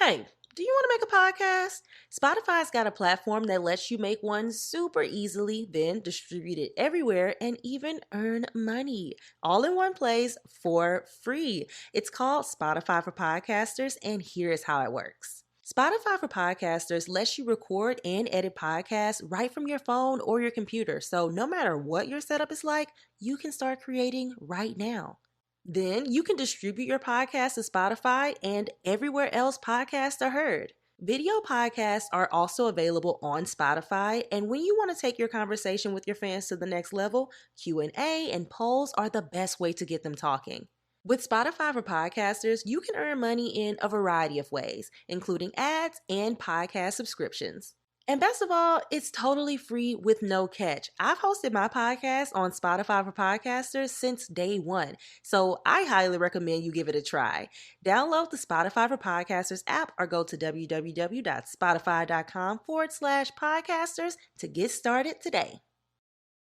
Hey, do you want to make a podcast? Spotify's got a platform that lets you make one super easily, then distribute it everywhere and even earn money all in one place for free. It's called Spotify for Podcasters, and here's how it works. Spotify for Podcasters lets you record and edit podcasts right from your phone or your computer. So no matter what your setup is like, you can start creating right now. Then you can distribute your podcast to Spotify and everywhere else podcasts are heard. Video podcasts are also available on Spotify, and when you want to take your conversation with your fans to the next level, Q&A and polls are the best way to get them talking. With Spotify for Podcasters, you can earn money in a variety of ways, including ads and podcast subscriptions. And best of all, it's totally free with no catch. I've hosted my podcast on Spotify for Podcasters since day one, so I highly recommend you give it a try. Download the Spotify for Podcasters app or go to www.spotify.com/podcasters to get started today.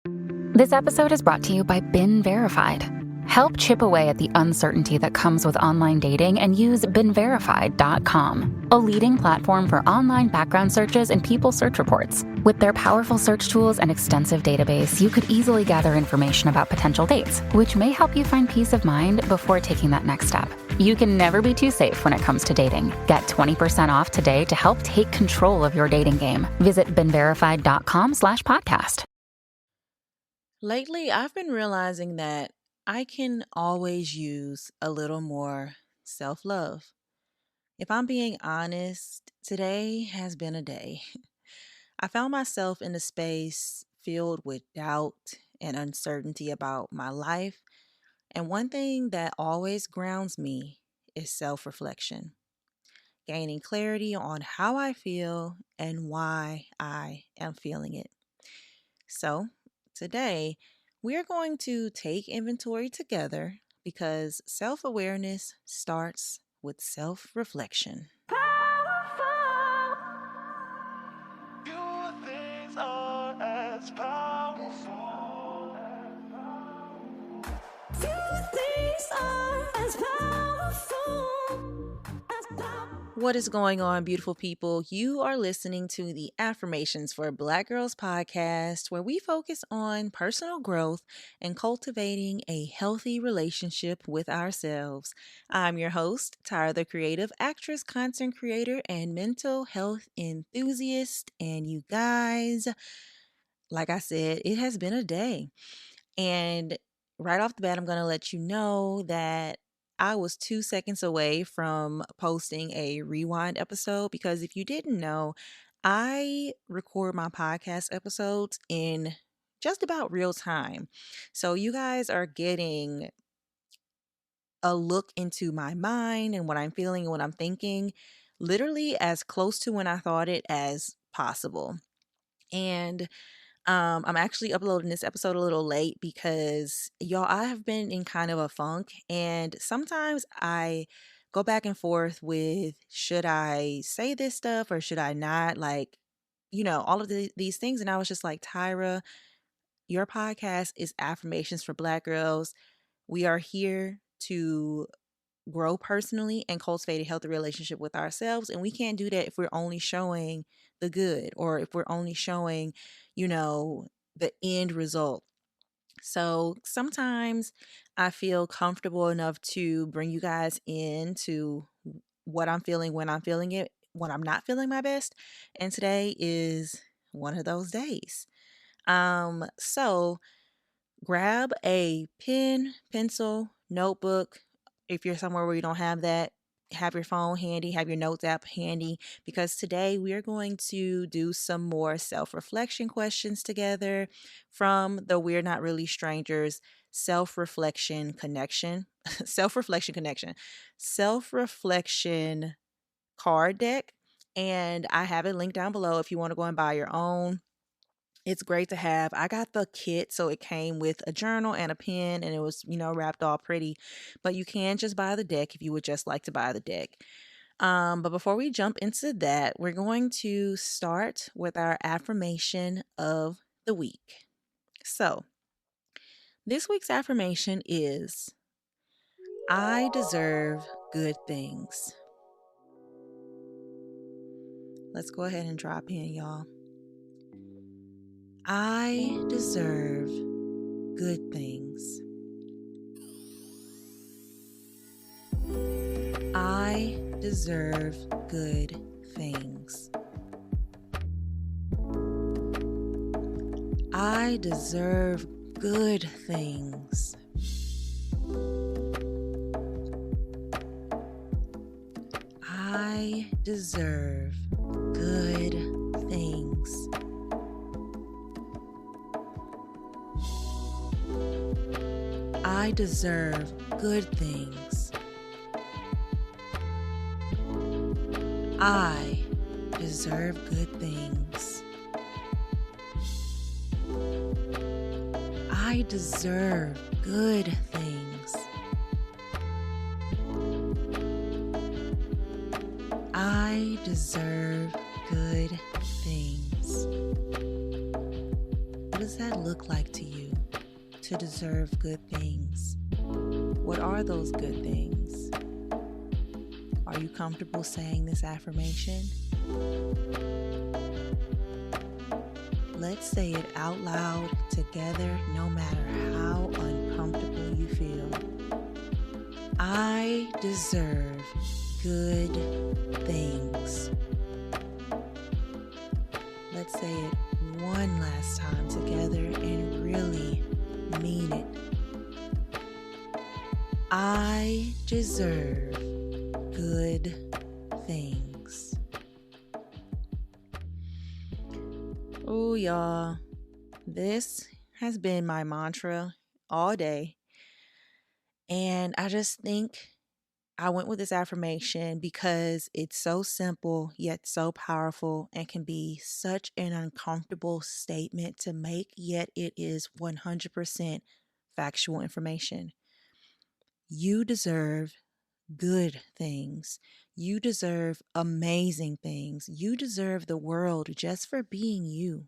This episode is brought to you by Been Verified. Help chip away at the uncertainty that comes with online dating and use BeenVerified.com, a leading platform for online background searches and people search reports. With their powerful search tools and extensive database, you could easily gather information about potential dates, which may help you find peace of mind before taking that next step. You can never be too safe when it comes to dating. Get 20% off today to help take control of your dating game. Visit BeenVerified.com/podcast. Lately, I've been realizing that I can always use a little more self love. If I'm being honest, today has been a day. I found myself in a space filled with doubt and uncertainty about my life. And one thing that always grounds me is self reflection, gaining clarity on how I feel and why I am feeling it. So, today, we're going to take inventory together because self awareness starts with self reflection. Few things are as powerful. What is going on, beautiful people? You are listening to the Affirmations for Black Girls podcast, where we focus on personal growth and cultivating a healthy relationship with ourselves. I'm your host, Tyra, the creative actress, content creator, and mental health enthusiast. And you guys, like I said, it has been a day. And right off the bat, I'm going to let you know that I was 2 seconds away from posting a rewind episode because if you didn't know, I record my podcast episodes in just about real time. So you guys are getting a look into my mind and what I'm feeling and what I'm thinking, literally as close to when I thought it as possible. And I'm actually uploading this episode a little late because y'all, I have been in kind of a funk, and sometimes I go back and forth with should I say this stuff or should I not? Like, all of these things. And I was just like, Tyra, your podcast is Affirmations for Black Girls. We are here to grow personally and cultivate a healthy relationship with ourselves. And we can't do that if we're only showing the good or if we're only showing, the end result. So sometimes I feel comfortable enough to bring you guys into what I'm feeling when I'm feeling it, when I'm not feeling my best. And today is one of those days. So grab a pen, pencil, notebook. If you're somewhere where you don't have that, have your phone handy, have your notes app handy, because today we are going to do some more self-reflection questions together from the We're Not Really Strangers self-reflection connection, self-reflection card deck. And I have it linked down below if you want to go and buy your own. It's great to have. I got the kit, so it came with a journal and a pen, and it was, wrapped all pretty. But you can just buy the deck if you would just like to buy the deck. But before we jump into that, we're going to start with our affirmation of the week. So, this week's affirmation is, I deserve good things. Let's go ahead and drop in, y'all. I deserve good things. I deserve good things. I deserve good things. I deserve good things. I deserve good things. I deserve good things. I deserve good things. I deserve good things. What does that look like to you, to deserve good things? What are those good things? Are you comfortable saying this affirmation? Let's say it out loud together, no matter how uncomfortable you feel. I deserve good things. Let's say it one last time together and really mean it. I deserve good things. Oh, y'all, this has been my mantra all day. And I just think I went with this affirmation because it's so simple yet so powerful and can be such an uncomfortable statement to make, yet it is 100% factual information. You deserve good things. You deserve amazing things. You deserve the world just for being you.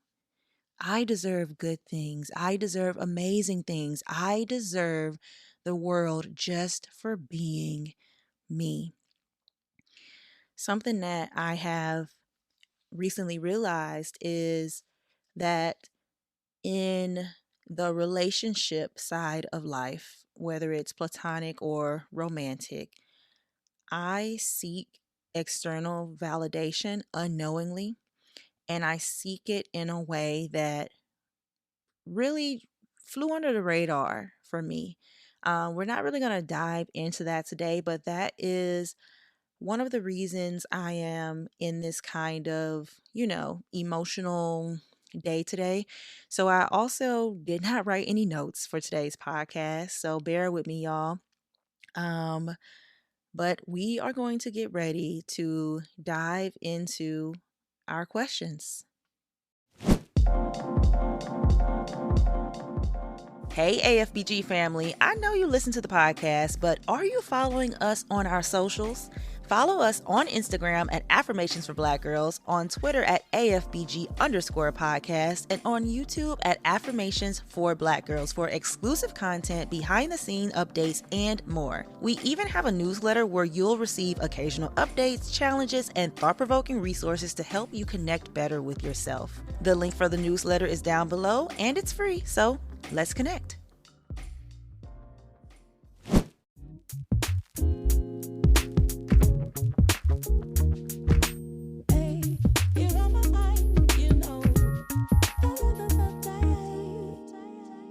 I deserve good things. I deserve amazing things. I deserve the world just for being me. Something that I have recently realized is that in the relationship side of life, whether it's platonic or romantic, I seek external validation unknowingly, and I seek it in a way that really flew under the radar for me. We're not really going to dive into that today, but that is one of the reasons I am in this kind of, emotional day today. So I also did not write any notes for today's podcast. So bear with me, y'all. But we are going to get ready to dive into our questions. Hey, AFBG family. I know you listen to the podcast, but are you following us on our socials? Follow us on Instagram at Affirmations for Black Girls, on Twitter at AFBG_podcast, and on YouTube at Affirmations for Black Girls for exclusive content, behind the scene updates, and more. We even have a newsletter where you'll receive occasional updates, challenges, and thought-provoking resources to help you connect better with yourself. The link for the newsletter is down below, and it's free, so let's connect.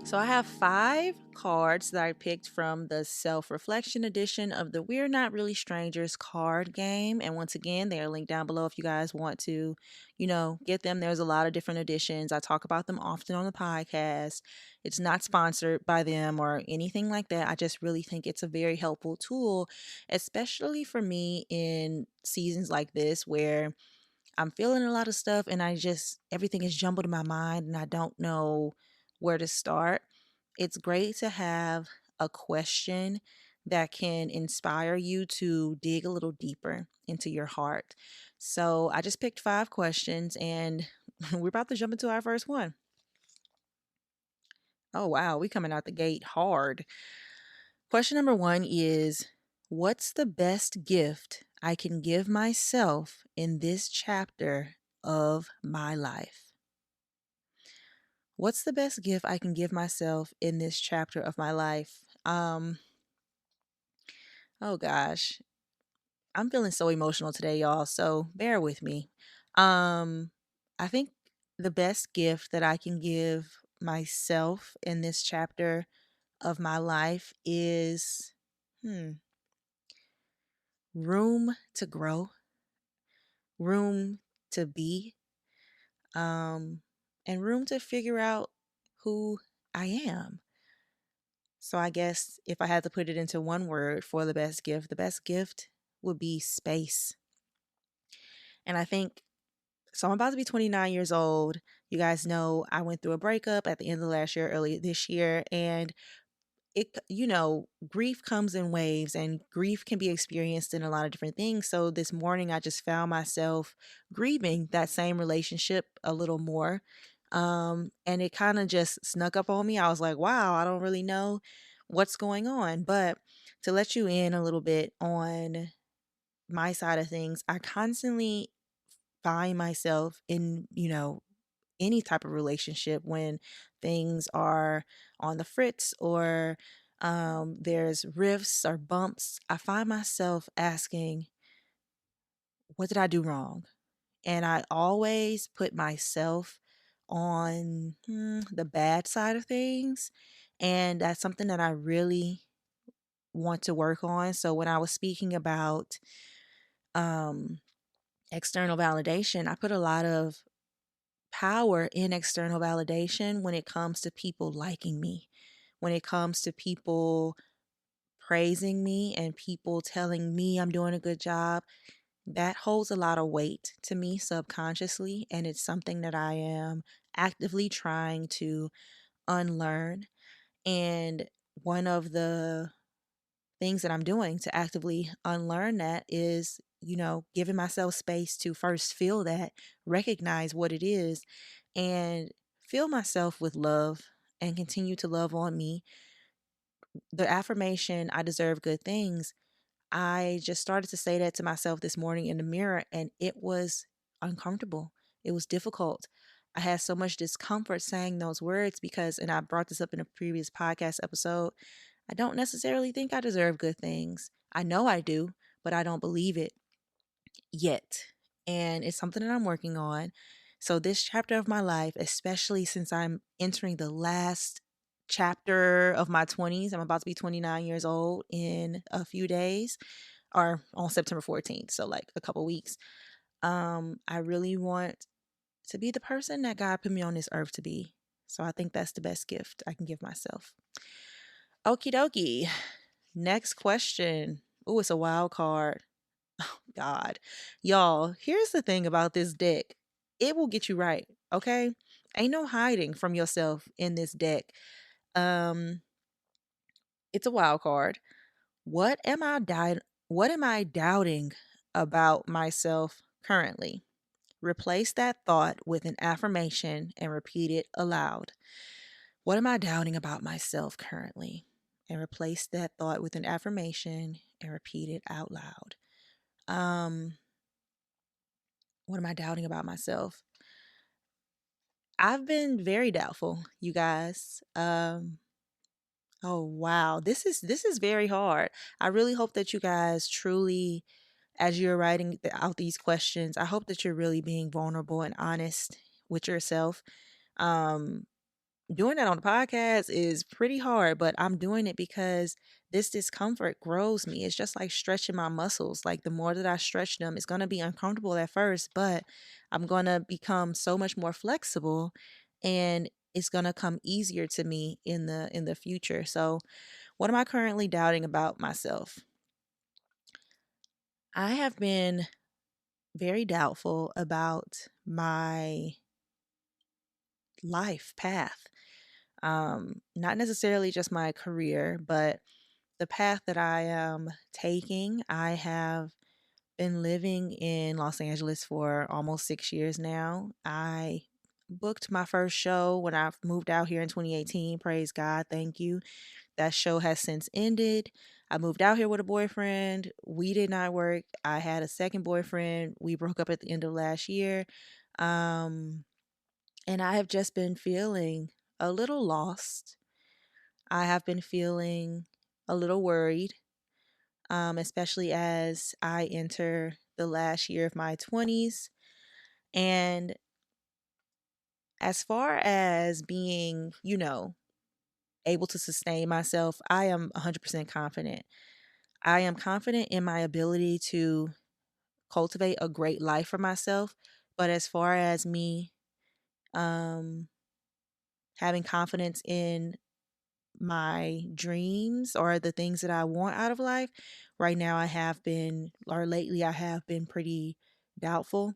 So I have 5 cards that I picked from the self-reflection edition of the We're Not Really Strangers card game. And once again, they are linked down below if you guys want to, get them. There's a lot of different editions. I talk about them often on the podcast. It's not sponsored by them or anything like that. I just really think it's a very helpful tool, especially for me in seasons like this where I'm feeling a lot of stuff and everything is jumbled in my mind and I don't know where to start. It's great to have a question that can inspire you to dig a little deeper into your heart. So I just picked 5 questions and we're about to jump into our first one. Oh, wow. We coming out the gate hard. Question number 1 is, what's the best gift I can give myself in this chapter of my life? What's the best gift I can give myself in this chapter of my life? Oh gosh, I'm feeling so emotional today, y'all, so bear with me. I think the best gift that I can give myself in this chapter of my life is room to grow, room to be, um, and room to figure out who I am. So I guess if I had to put it into one word for the best gift would be space. And I think so. I'm about to be 29 years old. You guys know I went through a breakup at the end of last year, early this year, and grief comes in waves and grief can be experienced in a lot of different things. So this morning I just found myself grieving that same relationship a little more. And it kind of just snuck up on me. I was like, wow, I don't really know what's going on. But to let you in a little bit on my side of things, I constantly find myself in, any type of relationship when things are on the fritz or there's rifts or bumps. I find myself asking, what did I do wrong? And I always put myself on the bad side of things. And that's something that I really want to work on. So when I was speaking about um, external validation, I put a lot of power in external validation when it comes to people liking me, when it comes to people praising me and people telling me I'm doing a good job. That holds a lot of weight to me subconsciously, and it's something that I am actively trying to unlearn. And one of the things that I'm doing to actively unlearn that is, giving myself space to first feel that, recognize what it is, and fill myself with love and continue to love on me. The affirmation, I deserve good things, I just started to say that to myself this morning in the mirror, and it was uncomfortable. It was difficult. I had so much discomfort saying those words because, and I brought this up in a previous podcast episode, I don't necessarily think I deserve good things. I know I do, but I don't believe it yet. And it's something that I'm working on. So, this chapter of my life, especially since I'm entering the last chapter of my 20s, I'm about to be 29 years old in a few days or on September 14th. So, like a couple weeks. I really want to be the person that God put me on this earth to be. So, I think that's the best gift I can give myself. Okie dokie. Next question. Oh, it's a wild card. God. Y'all, here's the thing about this deck. It will get you right, okay? Ain't no hiding from yourself in this deck. Um, it's a wild card. What am I doubting about myself currently? Replace that thought with an affirmation and repeat it aloud. What am I doubting about myself currently? And replace that thought with an affirmation and repeat it out loud. What am I doubting about myself? I've been very doubtful, you guys. Oh wow, this is very hard. I really hope that you guys truly, as you're writing out these questions, I hope that you're really being vulnerable and honest with yourself. Um, Doing that on the podcast is pretty hard, but I'm doing it because this discomfort grows me. It's just like stretching my muscles. Like the more that I stretch them, it's going to be uncomfortable at first, but I'm going to become so much more flexible and it's going to come easier to me in the future. So, what am I currently doubting about myself? I have been very doubtful about my life path. Not necessarily just my career, but the path that I am taking. I have been living in Los Angeles for almost 6 years now. I booked my first show when I moved out here in 2018. Praise God. Thank you. That show has since ended. I moved out here with a boyfriend. We did not work. I had a second boyfriend. We broke up at the end of last year. Um, and I have just been feeling a little lost. I have been feeling a little worried, especially as I enter the last year of my 20s. And as far as being, able to sustain myself, I am 100% confident. I am confident in my ability to cultivate a great life for myself. But as far as me um, having confidence in my dreams or the things that I want out of life, right now I have been, or lately I have been pretty doubtful.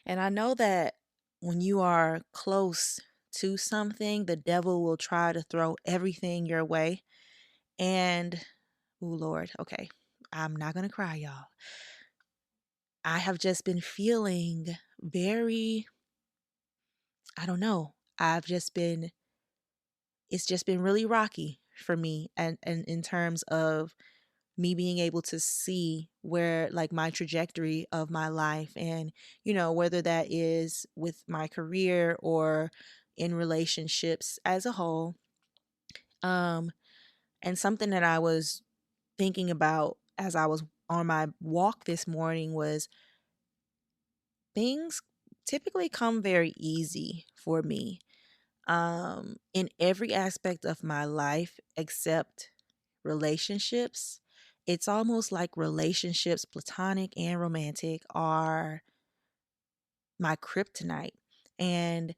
And I know that when you are close to something, the devil will try to throw everything your way. And, oh Lord, okay, I'm not going to cry, y'all. I have just been feeling very, I don't know. It's just been really rocky for me, and in terms of me being able to see where, like, my trajectory of my life, and whether that is with my career or in relationships as a whole. um and something that I was thinking about as I was on my walk this morning was, things typically come very easy for me, in every aspect of my life except relationships. It's almost like relationships, platonic and romantic, are my kryptonite. And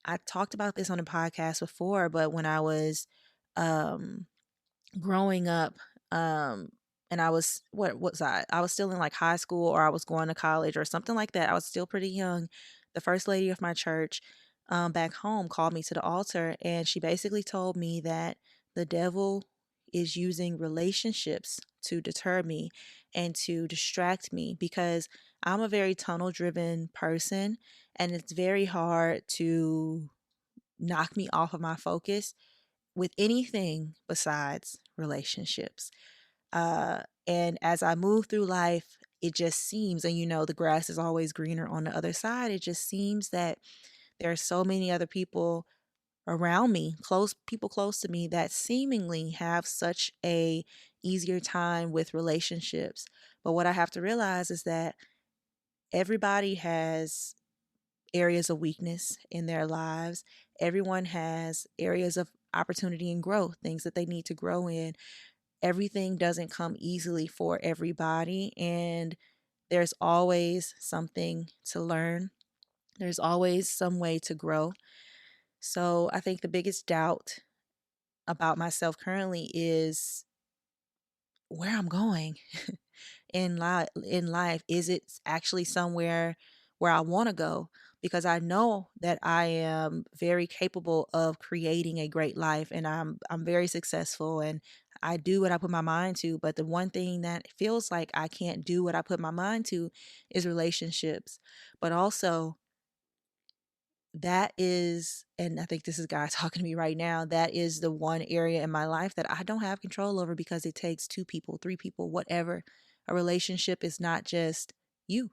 I talked about this on a podcast before, but when I was um growing up, um and I was, what was I was still in like high school, or I was going to college or something like that. I was still pretty young. The first lady of my church, back home, called me to the altar, and she basically told me that the devil is using relationships to deter me and to distract me, because I'm a very tunnel driven person, and it's very hard to knock me off of my focus with anything besides relationships. And as I move through life, it just seems, and the grass is always greener on the other side. It just seems that there are so many other people around me, people close to me, that seemingly have such a easier time with relationships. But what I have to realize is that everybody has areas of weakness in their lives. Everyone has areas of opportunity and growth, things that they need to grow in. Everything doesn't come easily for everybody, and there's always something to learn. There's always some way to grow. So I think the biggest doubt about myself currently is where I'm going in life. Is it actually somewhere where I want to go? Because I know that I am very capable of creating a great life, and I'm very successful, and I do what I put my mind to. But the one thing that feels like I can't do what I put my mind to is relationships. But also, that is, and I think this is God talking to me right now, that is the one area in my life that I don't have control over, because it takes two people, three people, whatever. A relationship is not just you,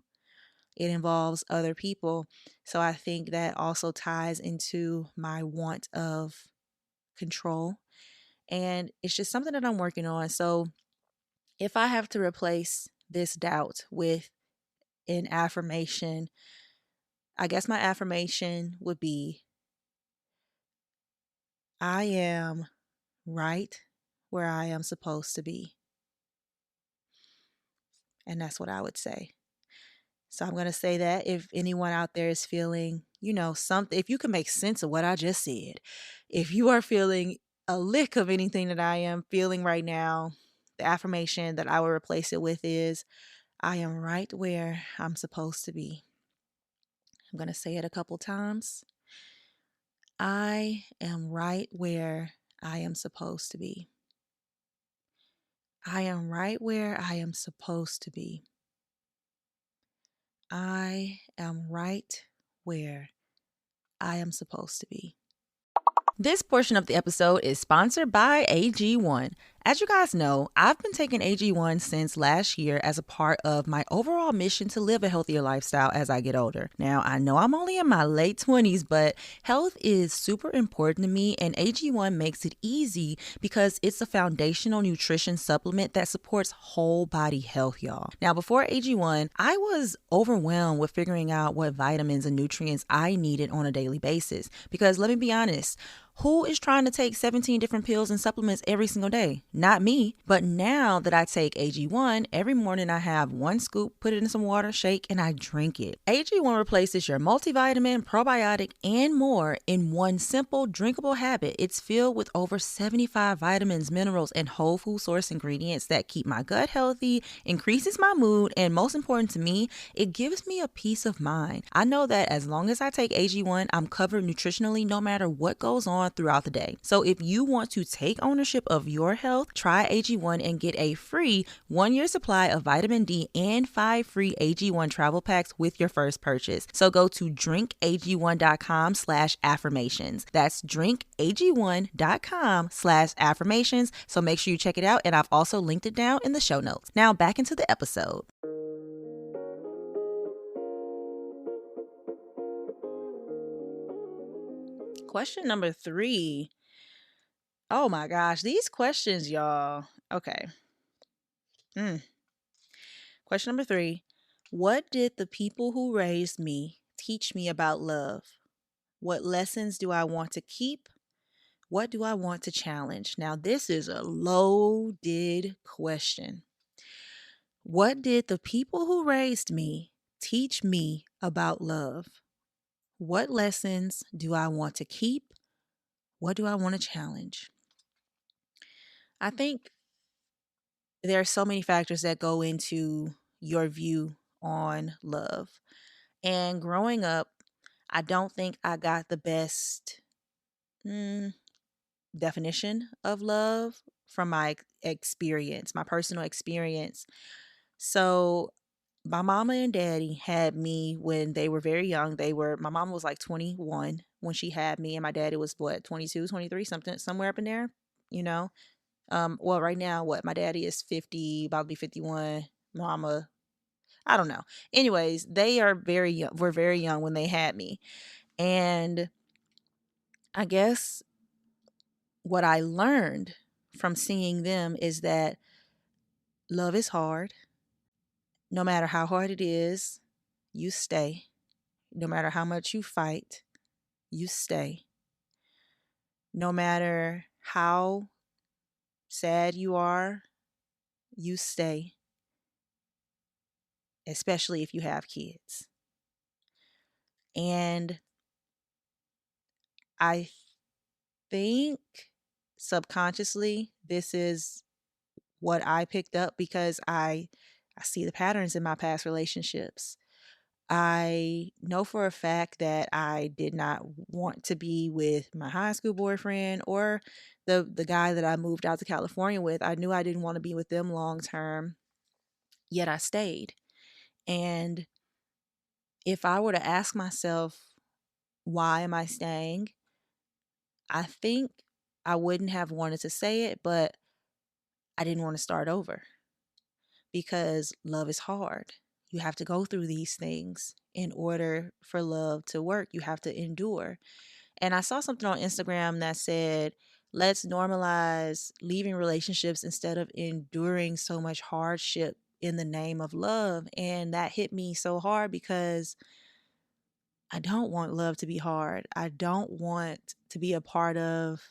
it involves other people. So I think that also ties into my want of control. And it's just something that I'm working on. So if I have to replace this doubt with an affirmation, I guess my affirmation would be, I am right where I am supposed to be. And that's what I would say. So I'm going to say that if anyone out there is feeling, something, if you can make sense of what I just said, if you are feeling a lick of anything that I am feeling right now, the affirmation that I will replace it with is, I am right where I'm supposed to be. I'm going to say it a couple times. I am right where I am supposed to be. I am right where I am supposed to be. I am right where I am supposed to be. This portion of the episode is sponsored by AG1. As you guys know, I've been taking AG1 since last year as a part of my overall mission to live a healthier lifestyle as I get older. Now, I know I'm only in my late 20s, but health is super important to me, and AG1 makes it easy because it's a foundational nutrition supplement that supports whole body health, y'all. Now, before AG1, I was overwhelmed with figuring out what vitamins and nutrients I needed on a daily basis because let me be honest, who is trying to take 17 different pills and supplements every single day? Not me. But now that I take AG1, every morning I have one scoop, put it in some water, shake, and I drink it. AG1 replaces your multivitamin, probiotic, and more in one simple, drinkable habit. It's filled with over 75 vitamins, minerals, and whole food source ingredients that keep my gut healthy, increases my mood, and most important to me, it gives me a peace of mind. I know that as long as I take AG1, I'm covered nutritionally no matter what goes on throughout the day. So if you want to take ownership of your health, try AG1 and get a free 1-year supply of vitamin D and 5 free AG1 travel packs with your first purchase. So go to drinkag1.com/affirmations. That's drinkag1.com/affirmations. So make sure you check it out. And I've also linked it down in the show notes. Now back into the episode. Question number 3. Oh my gosh, these questions, y'all. Okay. Question number 3. What did the people who raised me teach me about love? What lessons do I want to keep? What do I want to challenge? Now, this is a loaded question. What did the people who raised me teach me about love? What lessons do I want to keep? What do I want to challenge? I think there are so many factors that go into your view on love. And growing up, I don't think I got the best definition of love from my experience, my personal experience. So my mama and daddy had me when they were very young. My mama was like 21 when she had me, and my daddy was what, 22, 23, something, somewhere up in there, you know? Well, right now, my daddy is 50, about to be 51. Mama, I don't know. Anyways, they are very young. Were very young when they had me. And I guess what I learned from seeing them is that love is hard. No matter how hard it is, you stay. No matter how much you fight, you stay. No matter how sad you are, you stay. Especially if you have kids. And I think subconsciously this is what I picked up because I see the patterns in my past relationships. I know for a fact that I did not want to be with my high school boyfriend or the guy that I moved out to California with. I knew I didn't want to be with them long term, yet I stayed. And if I were to ask myself, why am I staying? I think I wouldn't have wanted to say it, but I didn't want to start over because love is hard. You have to go through these things in order for love to work. You have to endure. And I saw something on Instagram that said, let's normalize leaving relationships instead of enduring so much hardship in the name of love. And that hit me so hard because I don't want love to be hard. I don't want to be a part of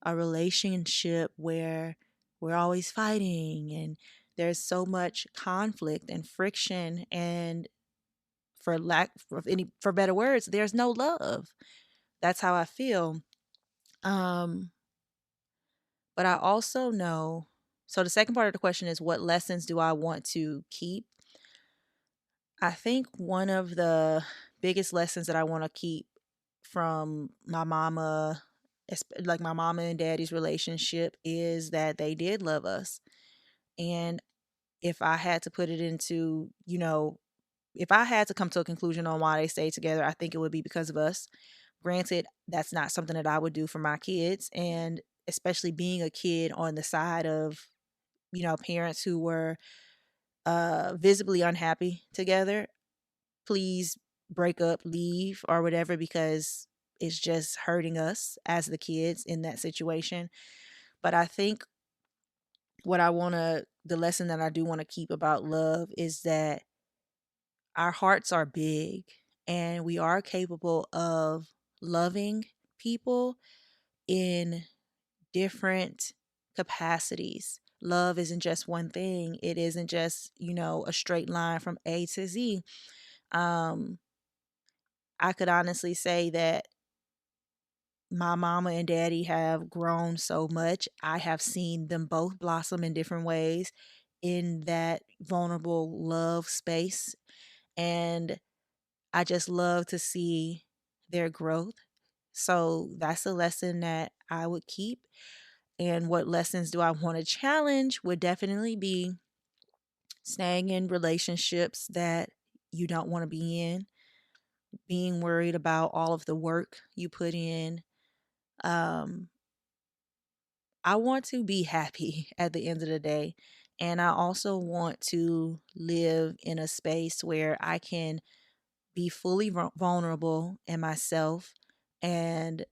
a relationship where we're always fighting and there's so much conflict and friction, and for better words, there's no love. That's how I feel. But I also know, so the second part of the question is, what lessons do I want to keep? I think one of the biggest lessons that I want to keep from my mama, like my mama and daddy's relationship, is that they did love us. And if I had to put it into, if I had to come to a conclusion on why they stayed together, I think it would be because of us. Granted, that's not something that I would do for my kids. And especially being a kid on the side of, parents who were visibly unhappy together, please break up, leave, or whatever, because it's just hurting us as the kids in that situation. But I think the lesson that I do want to keep about love is that our hearts are big and we are capable of loving people in different capacities. Love isn't just one thing. It isn't just, a straight line from A to Z. Um, I could honestly say that my mama and daddy have grown so much. I have seen them both blossom in different ways in that vulnerable love space. And I just love to see their growth. So that's a lesson that I would keep. And what lessons do I want to challenge would definitely be staying in relationships that you don't want to be in, being worried about all of the work you put in. Um, I want to be happy at the end of the day. And I also want to live in a space where I can be fully vulnerable in myself and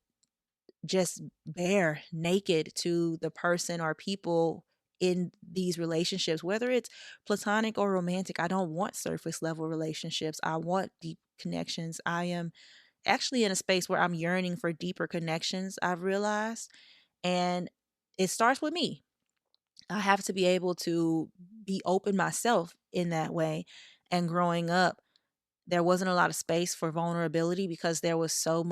just bare naked to the person or people in these relationships, whether it's platonic or romantic. I don't want surface level relationships. I want deep connections. I am actually in a space where I'm yearning for deeper connections, I've realized. And it starts with me. I have to be able to be open myself in that way. And growing up, there wasn't a lot of space for vulnerability because there was so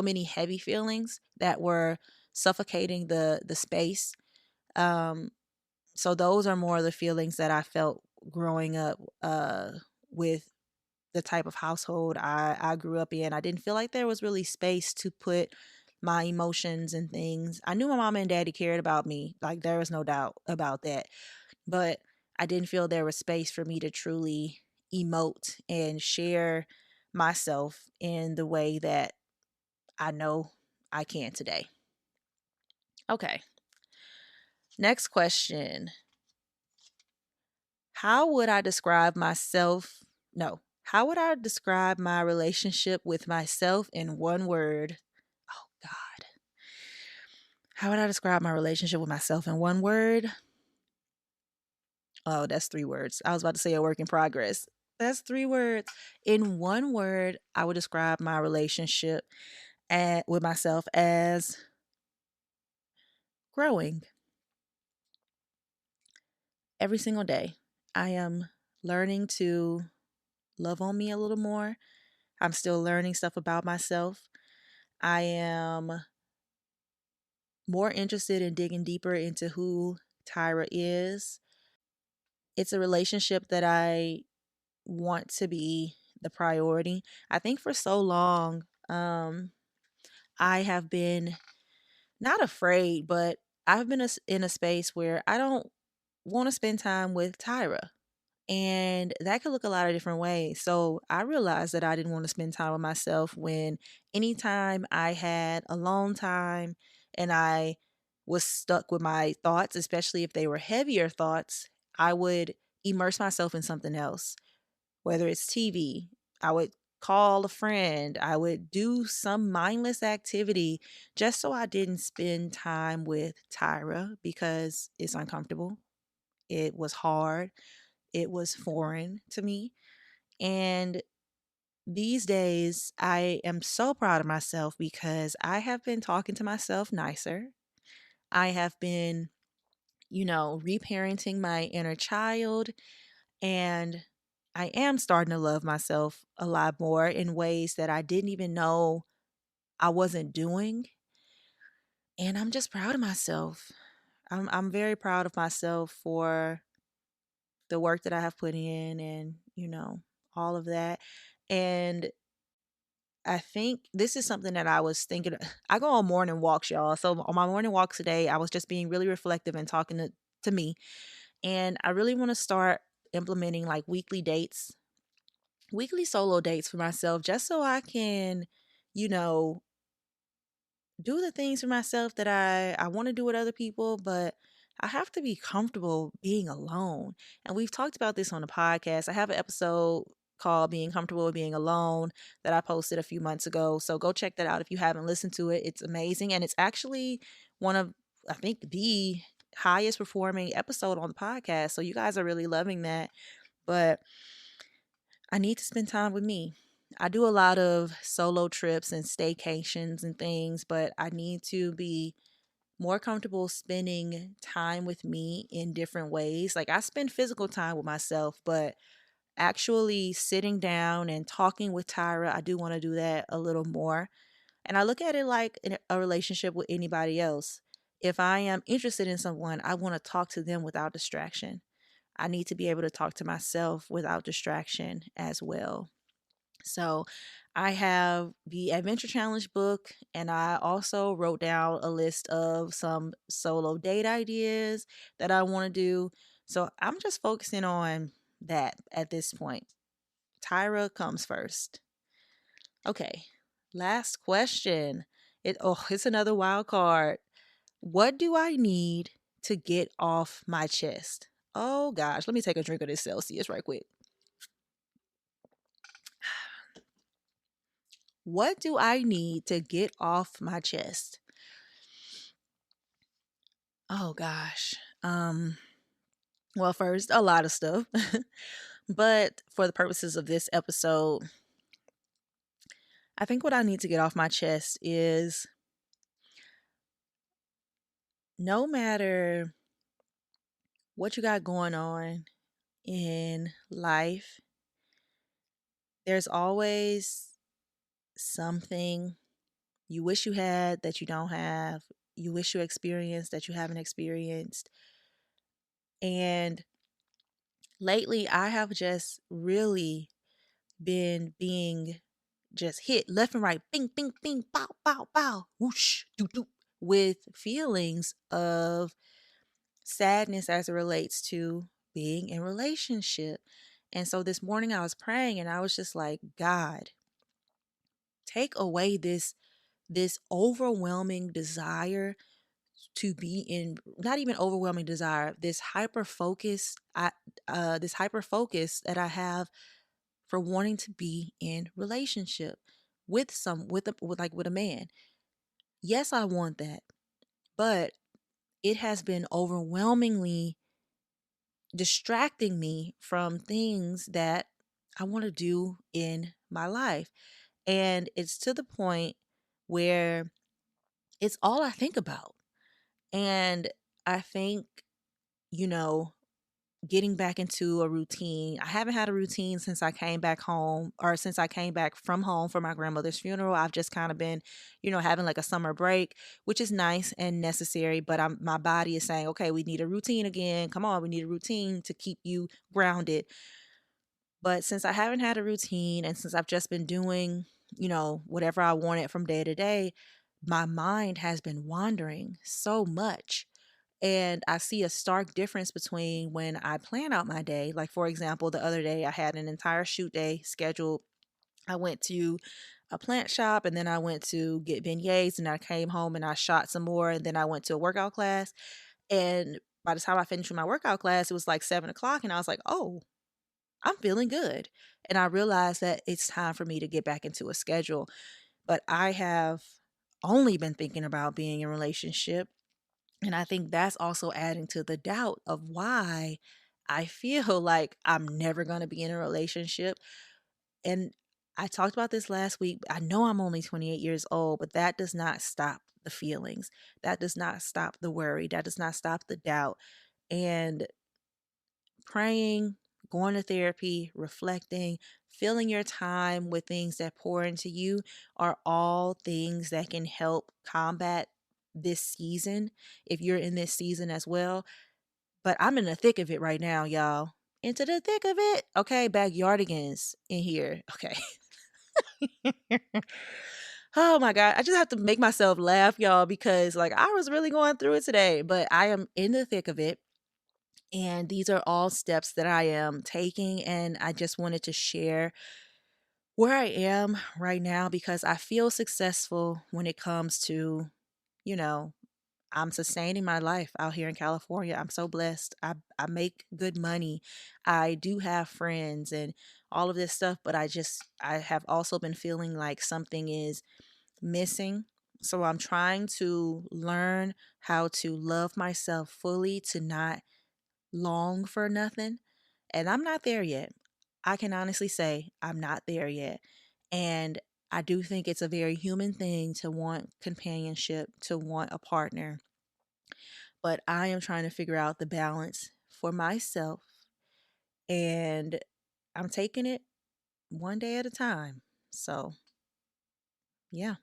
many heavy feelings that were suffocating the space. Um, so those are more of the feelings that I felt growing up with the type of household I grew up in. I didn't feel like there was really space to put my emotions and things. I knew my mama and daddy cared about me. Like, there was no doubt about that. But I didn't feel there was space for me to truly emote and share myself in the way that I know I can today. Okay. Next question. How would I describe myself? No. How would I describe my relationship with myself in one word? Oh, God. How would I describe my relationship with myself in one word? Oh, that's 3 words. I was about to say a work in progress. That's 3 words. In one word, I would describe my relationship with myself as growing. Every single day, I am learning to love on me a little more. I'm still learning stuff about myself. I am more interested in digging deeper into who Tyra is. It's a relationship that I want to be the priority. I think for so long, I have been not afraid, but I've been in a space where I don't want to spend time with Tyra. And that could look a lot of different ways. So I realized that I didn't want to spend time with myself when anytime I had alone time and I was stuck with my thoughts, especially if they were heavier thoughts, I would immerse myself in something else, whether it's TV. I would call a friend. I would do some mindless activity just so I didn't spend time with Tyra because it's uncomfortable. It was hard. It was foreign to me. And these days, I am so proud of myself because I have been talking to myself nicer. I have been, reparenting my inner child. And I am starting to love myself a lot more in ways that I didn't even know I wasn't doing. And I'm just proud of myself. I'm very proud of myself for the work that I have put in and, all of that. And I think this is something that I was thinking. I go on morning walks, y'all. So on my morning walks today, I was just being really reflective and talking to me. And I really want to start implementing like weekly solo dates for myself, just so I can you know, do the things for myself that I want to do with other people, but I have to be comfortable being alone. And we've talked about this on the podcast. I have an episode called Being Comfortable with Being Alone that I posted a few months ago. So go check that out if you haven't listened to it. It's amazing. And it's actually one of, I think, the highest performing episode on the podcast. So you guys are really loving that. But I need to spend time with me. I do a lot of solo trips and staycations and things, but I need to be more comfortable spending time with me in different ways. Like I spend physical time with myself, but actually sitting down and talking with Tyra, I do want to do that a little more. And I look at it like in a relationship with anybody else. If I am interested in someone, I want to talk to them without distraction. I need to be able to talk to myself without distraction as well. So I have the Adventure Challenge book, and I also wrote down a list of some solo date ideas that I want to do. So I'm just focusing on that at this point. Tyra comes first. Okay, last question. It's another wild card. What do I need to get off my chest? Oh gosh, let me take a drink of this Celsius right quick. What do I need to get off my chest? Oh gosh. Well, first, a lot of stuff. But for the purposes of this episode, I think what I need to get off my chest is no matter what you got going on in life, there's always something you wish you had that you don't have, you wish you experienced that you haven't experienced. And lately, I have just really been being just hit left and right, bing, bing, bing, bow, bow, bow, whoosh, doo, doo, with feelings of sadness as it relates to being in relationship. And so this morning I was praying and I was just like, God, take away this overwhelming desire to be in, not even overwhelming desire, this hyper focus that I have for wanting to be in relationship with a man. Yes, I want that, but it has been overwhelmingly distracting me from things that I want to do in my life. And it's to the point where it's all I think about. And I think, you know, getting back into a routine. I haven't had a routine since I came back home or since I came back from home for my grandmother's funeral. I've just kind of been, having like a summer break, which is nice and necessary, but my body is saying, "Okay, we need a routine again. Come on, we need a routine to keep you grounded." But since I haven't had a routine and since I've just been doing, whatever I wanted from day to day, my mind has been wandering so much. And I see a stark difference between when I plan out my day. Like, for example, the other day I had an entire shoot day scheduled. I went to a plant shop and then I went to get beignets and I came home and I shot some more and then I went to a workout class. And by the time I finished with my workout class, it was like 7 o'clock and I was like, oh, I'm feeling good. And I realized that it's time for me to get back into a schedule. But I have only been thinking about being in a relationship. And I think that's also adding to the doubt of why I feel like I'm never going to be in a relationship. And I talked about this last week. I know I'm only 28 years old, but that does not stop the feelings. That does not stop the worry. That does not stop the doubt. And praying, going to therapy, reflecting, filling your time with things that pour into you are all things that can help combat this season if you're in this season as well. But I'm in the thick of it right now, y'all. Into the thick of it. Okay, backyardigans in here. Okay. Oh my God. I just have to make myself laugh, y'all, because like I was really going through it today, but I am in the thick of it. And these are all steps that I am taking. And I just wanted to share where I am right now, because I feel successful when it comes to, you know, I'm sustaining my life out here in California. I'm so blessed. I make good money. I do have friends and all of this stuff, but I have also been feeling like something is missing. So I'm trying to learn how to love myself fully, to not long for nothing. And I'm not there yet. I can honestly say I'm not there yet. And I do think it's a very human thing to want companionship, to want a partner. But I am trying to figure out the balance for myself. And I'm taking it one day at a time. So, yeah.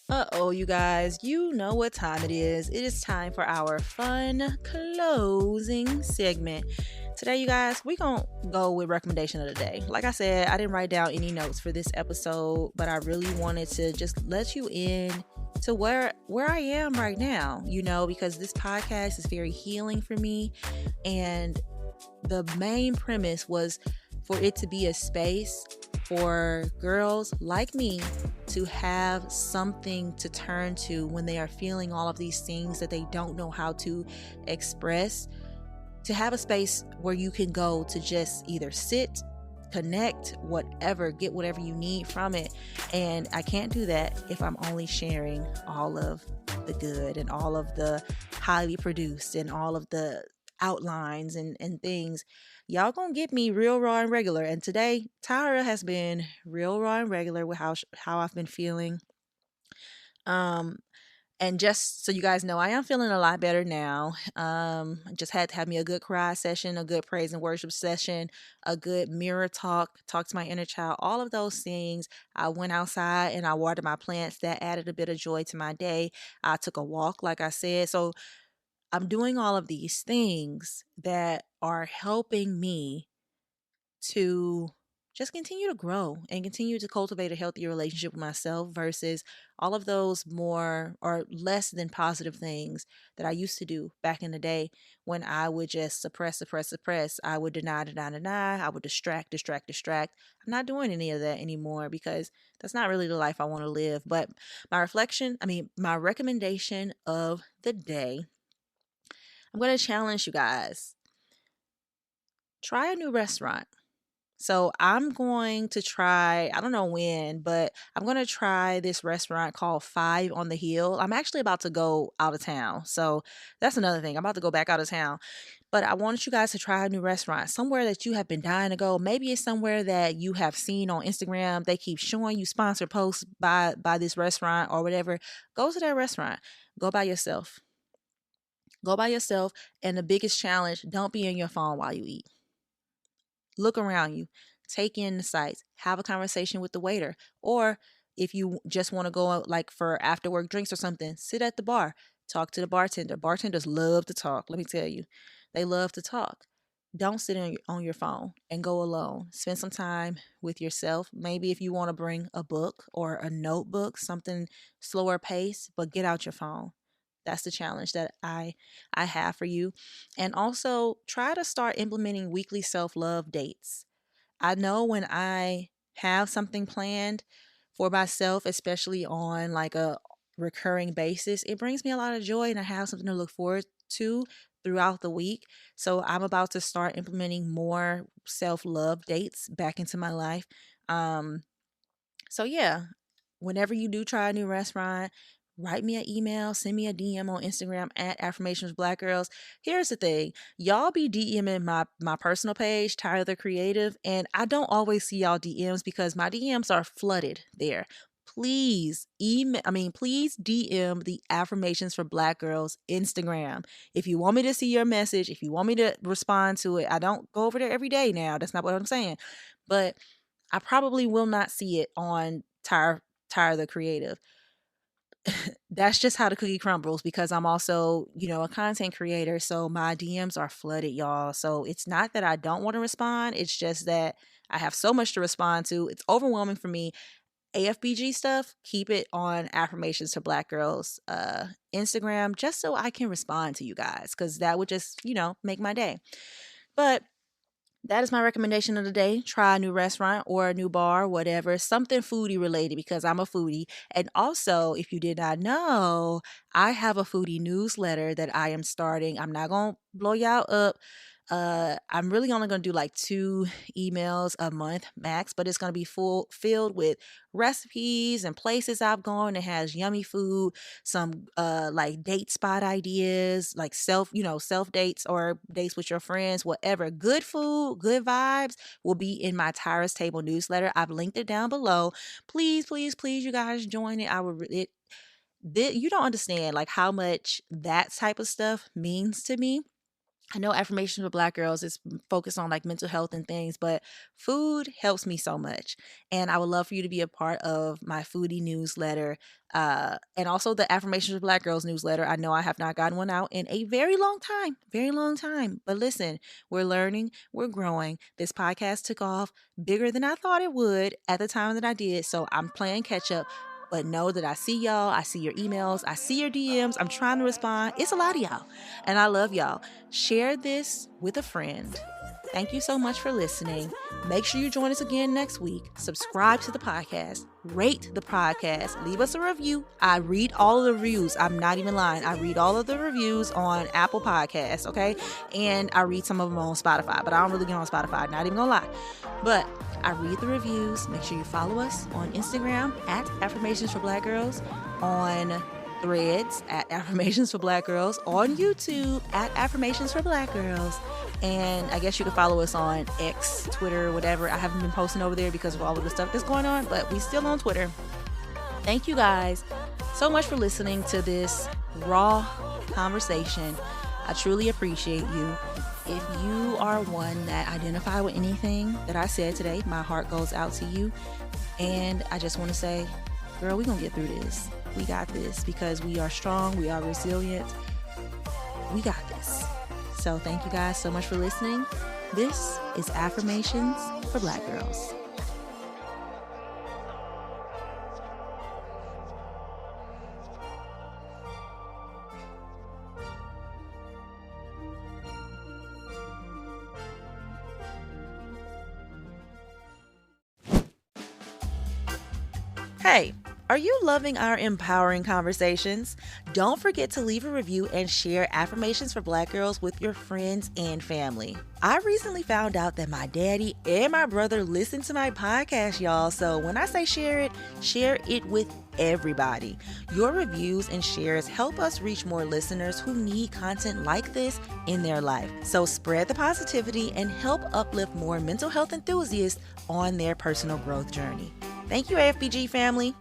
Uh-oh, you guys, you know what time it is. It is time for our fun closing segment. Today, you guys, we're going to go with recommendation of the day. Like I said, I didn't write down any notes for this episode, but I really wanted to just let you in to where I am right now, because this podcast is very healing for me. And the main premise was for it to be a space for girls like me to have something to turn to when they are feeling all of these things that they don't know how to express, to have a space where you can go to just either sit, connect, whatever, get whatever you need from it. And I can't do that if I'm only sharing all of the good and all of the highly produced and all of the outlines and things. Y'all gonna get me real raw and regular. And today, Tyra has been real raw and regular with how I've been feeling. And just so you guys know, I am feeling a lot better now. I just had to have me a good cry session, a good praise and worship session, a good mirror talk to my inner child, all of those things. I went outside and I watered my plants. That added a bit of joy to my day. I took a walk, like I said. So I'm doing all of these things that are helping me to just continue to grow and continue to cultivate a healthier relationship with myself versus all of those more or less than positive things that I used to do back in the day when I would just suppress. I would deny. I would distract. I'm not doing any of that anymore because that's not really the life I want to live. But my recommendation of the day, I'm going to challenge you guys. Try a new restaurant. So I'm going to try, I don't know when, but I'm going to try this restaurant called Five on the Hill. I'm actually about to go out of town. So that's another thing. I'm about to go back out of town. But I want you guys to try a new restaurant, somewhere that you have been dying to go. Maybe it's somewhere that you have seen on Instagram. They keep showing you sponsored posts by this restaurant or whatever. Go to that restaurant. Go by yourself. Go by yourself. And the biggest challenge, don't be in your phone while you eat. Look around you, take in the sights, have a conversation with the waiter. Or if you just want to go out like for after work drinks or something, sit at the bar, talk to the bartender. Bartenders love to talk. Let me tell you, they love to talk. Don't sit on your phone and go alone. Spend some time with yourself. Maybe if you want to bring a book or a notebook, something slower pace, but get out your phone. That's the challenge that I have for you. And also try to start implementing weekly self-love dates. I know when I have something planned for myself, especially on like a recurring basis, it brings me a lot of joy and I have something to look forward to throughout the week. So I'm about to start implementing more self-love dates back into my life. So yeah, whenever you do try a new restaurant, write me an email, send me a DM on Instagram at Affirmations Black Girls. Here's the thing. Y'all be DMing my personal page, Tyra the Creative, and I don't always see y'all DMs because my DMs are flooded there. Please please DM the Affirmations for Black Girls Instagram. If you want me to see your message, if you want me to respond to it, I don't go over there every day now. That's not what I'm saying. But I probably will not see it on Tyra the Creative. That's just how the cookie crumbles because I'm also, a content creator. So my DMs are flooded, y'all. So it's not that I don't want to respond. It's just that I have so much to respond to. It's overwhelming for me. AFBG stuff, keep it on Affirmations for Black Girls Instagram, just so I can respond to you guys, because that would just, make my day. But that is my recommendation of the day. Try a new restaurant or a new bar, whatever, something foodie related, because I'm a foodie. And also, if you did not know, I have a foodie newsletter that I am starting. I'm not going to blow y'all up. I'm really only going to do like 2 emails a month max, but it's going to be filled with recipes and places I've gone that has yummy food, some like date spot ideas, like self dates or dates with your friends, whatever. Good food, good vibes will be in my Tyra's Table newsletter. I've linked it down below. Please, please, please, you guys join it. You don't understand like how much that type of stuff means to me. I know Affirmations for Black Girls is focused on like mental health and things, but food helps me so much. And I would love for you to be a part of my foodie newsletter. And also the Affirmations for Black Girls newsletter. I know I have not gotten one out in a very long time. But listen, we're learning, we're growing. This podcast took off bigger than I thought it would at the time that I did. So I'm playing catch up. But know that I see y'all. I see your emails. I see your DMs. I'm trying to respond. It's a lot of y'all. And I love y'all. Share this with a friend. Thank you so much for listening. Make sure you join us again next week. Subscribe to the podcast. Rate the podcast. Leave us a review. I read all of the reviews. I'm not even lying. I read all of the reviews on Apple Podcasts, okay? And I read some of them on Spotify, but I don't really get on Spotify. Not even gonna lie. But I read the reviews. Make sure you follow us on Instagram at Affirmations for Black Girls, on Threads at Affirmations for Black Girls, on YouTube at Affirmations for Black Girls. And I guess you can follow us on X, Twitter, whatever. I haven't been posting over there because of all of the stuff that's going on, but we still on Twitter. Thank you guys so much for listening to this raw conversation. I truly appreciate you. If you are one that identify with anything that I said today, my heart goes out to you. And I just want to say, girl, we're going to get through this. We got this because we are strong. We are resilient. We got this. So thank you guys so much for listening. This is Affirmations for Black Girls. Hey, are you loving our empowering conversations? Don't forget to leave a review and share Affirmations for Black Girls with your friends and family. I recently found out that my daddy and my brother listen to my podcast, y'all. So when I say share it with everybody. Your reviews and shares help us reach more listeners who need content like this in their life. So spread the positivity and help uplift more mental health enthusiasts on their personal growth journey. Thank you, AFBG family.